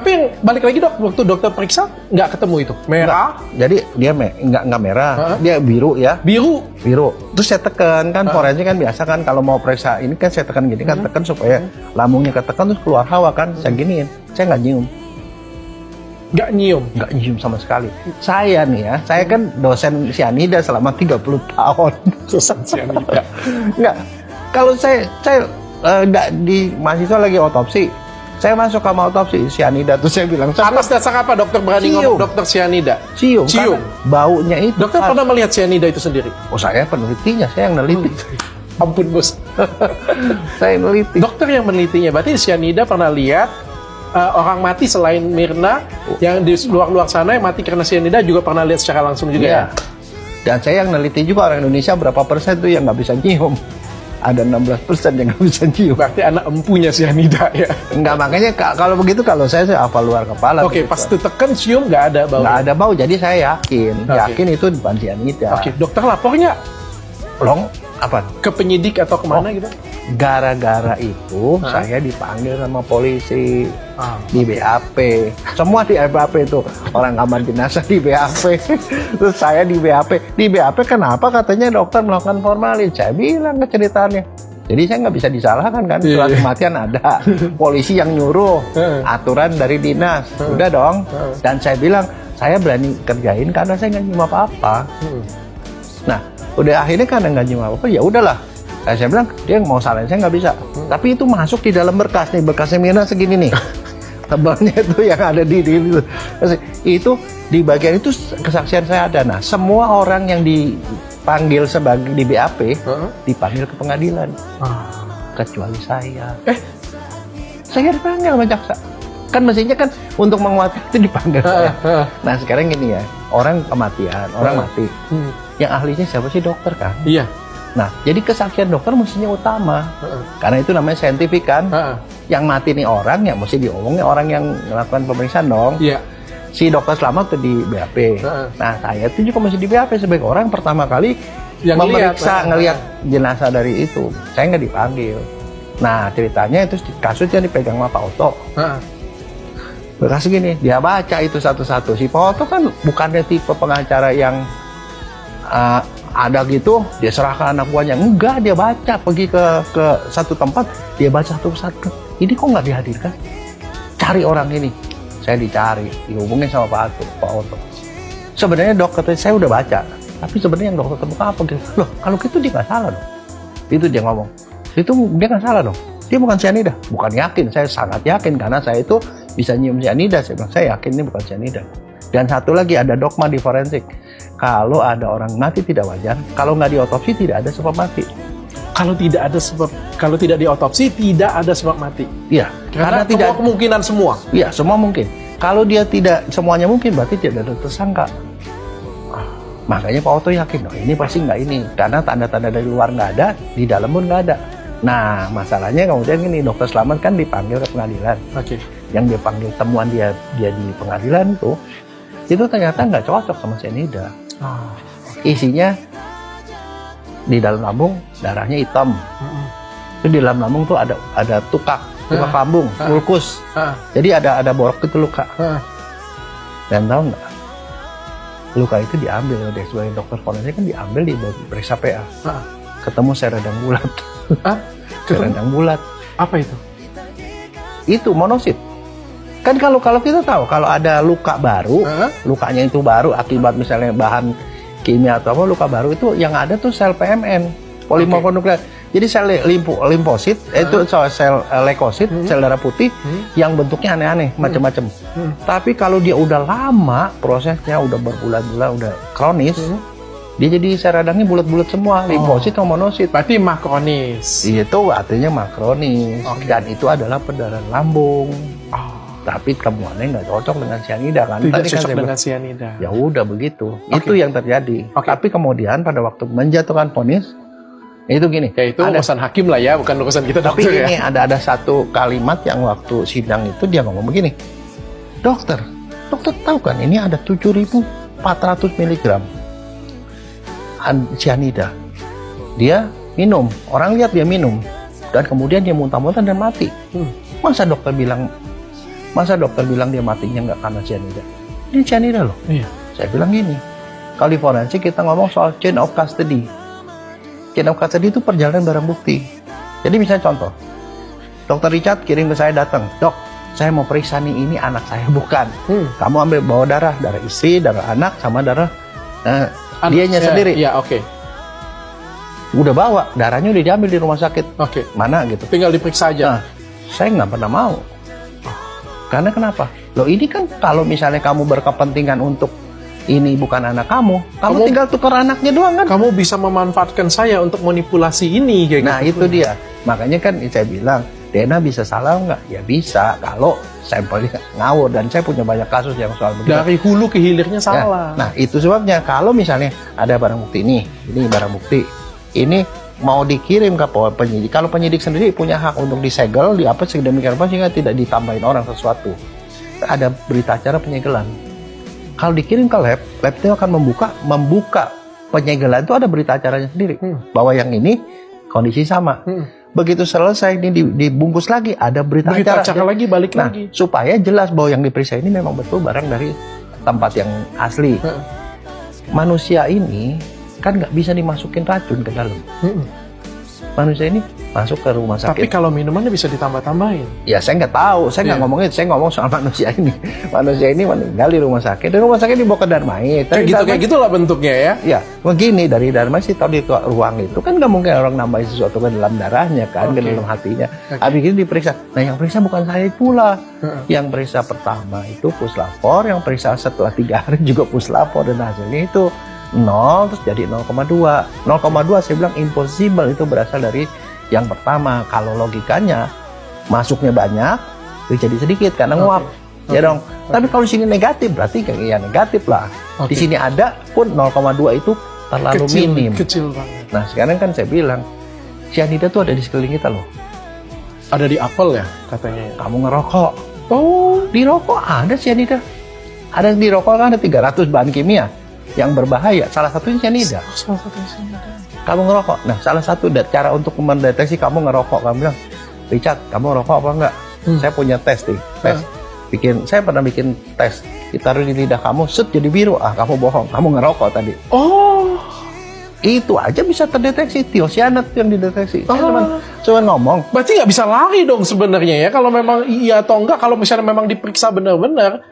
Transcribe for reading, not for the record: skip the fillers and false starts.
Tapi yang balik lagi dok, waktu dokter periksa nggak ketemu itu merah. Jadi dia nggak merah, dia biru ya. Biru. Terus saya tekan kan, forensik kan biasa kan kalau mau periksa ini kan saya tekan gini kan, tekan supaya lambungnya ketekan terus keluar hawa kan. Saya giniin, saya nggak nyium. Nggak nyium Sama sekali. Saya nih ya, saya kan dosen cyanida selama 30 tahun. Dosen cyanida. Nggak, kalau saya nggak di mahasiswa lagi otopsi. Saya masuk kamar otopsi cyanida tuh saya bilang. Atas dasar apa dokter berani ngomong dokter cyanida? Cium. Baunya itu. Dokter pernah melihat cyanida itu sendiri? Oh saya penelitinya, saya yang neliti. Ampun bos. Saya neliti. Dokter yang menelitinya, berarti cyanida pernah lihat orang mati selain Mirna yang di luar sana yang mati karena cyanida juga pernah lihat secara langsung juga ya? Dan saya yang neliti juga orang Indonesia berapa persen tuh yang nggak bisa nyium. Ada 16% yang nggak bisa nyium. Berarti anak empunya cyanida ya? Enggak, makanya kalau begitu kalau saya hafal luar kepala. Oke, pas ditekan cium nggak ada bau? Nggak ada bau, jadi saya yakin itu bukan cyanida. Oke, dokter lapornya? Apa? Ke penyidik atau kemana gitu? Gara-gara itu saya dipanggil sama polisi di BAP. Semua di BAP itu, orang kamar jenazah di BAP. Terus saya di BAP. Di BAP kenapa katanya dokter melakukan formalin? Saya bilang ke ceritanya. Jadi saya nggak bisa disalahkan kan, surat kematian ada, polisi yang nyuruh, aturan dari dinas, udah dong. Dan saya bilang saya berani kerjain karena saya nggak nyium apa-apa. Nah, udah akhirnya karena nggak nyium apa-apa, ya udahlah. Saya bilang dia mau salahin saya nggak bisa. Tapi itu masuk di dalam berkas nih, berkasnya Mirna segini nih. Tebalnya itu yang ada di itu di bagian itu kesaksian saya ada. Nah, semua orang yang dipanggil sebagai di BAP dipanggil ke pengadilan, kecuali saya. Saya dipanggil sama jaksa. Kan mestinya kan untuk menguatkan itu dipanggil saya. Nah sekarang gini ya, orang kematian, orang mati. Yang ahlinya siapa sih? Dokter kan? Iya. Nah, jadi kesaksian dokter mestinya utama. Karena itu namanya saintifik kan. Yang mati nih orang, ya mesti diomongnya orang yang melakukan pemeriksaan dong. Iya. Si dokter selamat tuh di BAP. Nah, saya itu juga masih di BAP sebagai orang pertama kali yang memeriksa, ngelihat jenazah dari itu. Saya nggak dipanggil. Nah, ceritanya itu kasusnya dipegang sama Pak Oto. Berkas gini, dia baca itu satu-satu. Si Pak Oto kan bukannya tipe pengacara yang ada gitu, dia serahkan anak buahnya. Enggak, dia baca, pergi ke satu tempat, dia baca satu-satu. Ini kok nggak dihadirkan? Cari orang ini. Saya dicari, dihubungin sama Pak Oto. Sebenarnya dokter saya udah baca, tapi sebenarnya yang dokter temukan apa gitu? Loh, kalau gitu dia nggak salah dong. Itu dia ngomong. Itu dia nggak salah dong. Dia bukan cyanida. Bukan yakin, saya sangat yakin karena saya itu bisa nyium cyanida. Saya bilang, saya yakin ini bukan cyanida. Dan satu lagi ada dogma di forensik. Kalau ada orang mati tidak wajar, kalau nggak diotopsi tidak ada sebab mati. Kalau tidak diotopsi tidak ada sebab mati. Iya, karena tidak kemungkinan semua. Iya, semua mungkin. Kalau dia tidak semuanya mungkin, berarti tidak ada tersangka. Makanya Pak Oto yakin, ini pasti nggak ini. Karena tanda-tanda dari luar nggak ada, di dalam pun nggak ada. Nah, masalahnya kemudian gini, dokter Slamet kan dipanggil ke pengadilan. Yang dia panggil temuan dia di pengadilan itu ternyata nggak cocok sama cyanida. Isinya di dalam lambung darahnya hitam. Itu di dalam lambung tuh ada tukak lambung, ulkus. Jadi ada borok itu luka. Dan tahu nggak? Luka itu diambil dari sebagai dokter forensik kan diambil di periksa PA. Ketemu seredang bulat. Seredang bulat. Apa itu? Itu monosit. Kan kalau kita tahu kalau ada luka baru, lukanya itu baru akibat misalnya bahan kimia atau apa, luka baru itu yang ada tuh sel PMN, polimonukleat. Jadi sel limfosit itu sel leukosit, sel darah putih yang bentuknya aneh-aneh, macam-macam. Tapi kalau dia udah lama prosesnya, udah berbulan-bulan, udah kronis, dia jadi sel radangnya bulat-bulat semua, limfosit atau monosit. Berarti makronis. Itu artinya makronis. Dan itu adalah perdarahan lambung. Tapi temuannya nggak cocok dengan cyanida kan? Tidak tadi cocok kan dengan cyanida. Ya udah begitu. Itu yang terjadi. Tapi kemudian pada waktu menjatuhkan vonis, itu gini. Ya itu urusan hakim lah ya, bukan urusan kita dokter. Tapi ini ada satu kalimat yang waktu sidang itu dia ngomong begini. Dokter tahu kan ini ada 7.400 mg cyanida. Dia minum, orang lihat dia minum, dan kemudian dia muntah-muntah dan mati. Masa dokter bilang Masa dokter bilang dia matinya nggak karena cyanida? Ini cyanida loh. Iya. Saya bilang gini, kalau di forensik kita ngomong soal chain of custody. Chain of custody itu perjalanan barang bukti. Jadi misalnya contoh, Dokter Richard kirim ke saya datang, dok, saya mau periksa nih, ini anak saya bukan. Kamu ambil bawa darah istri, darah anak, sama darah dianya sendiri. Iya, oke. Udah bawa, darahnya udah diambil di rumah sakit. Oke. Mana gitu. Tinggal diperiksa aja. Nah, saya nggak pernah mau. Karena kenapa? Loh ini kan kalau misalnya kamu berkepentingan untuk ini bukan anak kamu tinggal tukar anaknya doang kan? Kamu bisa memanfaatkan saya untuk manipulasi ini kayak Nah gitu. itu dia. Makanya kan saya bilang, DNA bisa salah nggak? Ya bisa kalau sampelnya ngawur, dan saya punya banyak kasus yang soal begitu. Dari hulu ke hilirnya salah. Nah itu sebabnya kalau misalnya ada barang bukti ini barang bukti, ini mau dikirim ke penyidik. Kalau penyidik sendiri punya hak untuk disegel, di apa sedemikian rupa sehingga tidak ditambahin orang sesuatu. Ada berita acara penyegelan. Kalau dikirim ke lab itu akan membuka penyegelan itu ada berita acaranya sendiri. Bahwa yang ini kondisi sama. Begitu selesai ini dibungkus lagi, ada berita acara lagi, balik lagi. Supaya jelas bahwa yang diperiksa ini memang betul barang dari tempat yang asli. Manusia ini kan nggak bisa dimasukin racun ke dalam. Manusia ini masuk ke rumah sakit. Tapi kalau minumannya bisa ditambah-tambahin. Ya saya nggak tahu, saya nggak ngomongin, saya ngomong soal manusia ini. Manusia ini meninggal di rumah sakit, dan rumah sakit dibawa ke Darmais. Kayak gitulah bentuknya ya. Ya, begini dari Darmais sih, tahu di ruang itu kan nggak mungkin orang nambahin sesuatu ke dalam darahnya kan, ke dalam hatinya. Habis itu diperiksa. Nah yang periksa bukan saya pula. Yang periksa pertama itu puslapor, yang periksa setelah 3 hari juga puslapor, dan hasilnya itu 0 terus jadi 0,2. 0,2 saya bilang impossible, itu berasal dari yang pertama. Kalau logikanya masuknya banyak, itu jadi sedikit karena nguap. Ya dong. Tapi kalau di sini negatif berarti ya negatif lah. Di sini ada pun 0,2 itu terlalu minim. Kecil banget. Nah, sekarang kan saya bilang cyanida tuh ada di sekeliling kita loh. Ada di apel ya katanya. Kamu ngerokok. Oh, Di rokok ada cyanida. Ada di rokok kan ada 300 bahan kimia yang berbahaya. Salah satunya cyanida. salah satu cyanida. Kamu ngerokok. Nah, salah satu cara untuk mendeteksi kamu ngerokok, kamu bilang, Richard, kamu ngerokok apa enggak? Saya punya tes nih. Saya pernah bikin tes. Ditaruh di lidah kamu, set jadi biru. Ah, kamu bohong. Kamu ngerokok tadi. Oh, Itu aja bisa terdeteksi. Thiocyanate yang dideteksi. Saya cuma ngomong. berarti nggak bisa lari dong sebenarnya ya. Kalau memang iya atau enggak, kalau misalnya memang diperiksa benar-benar,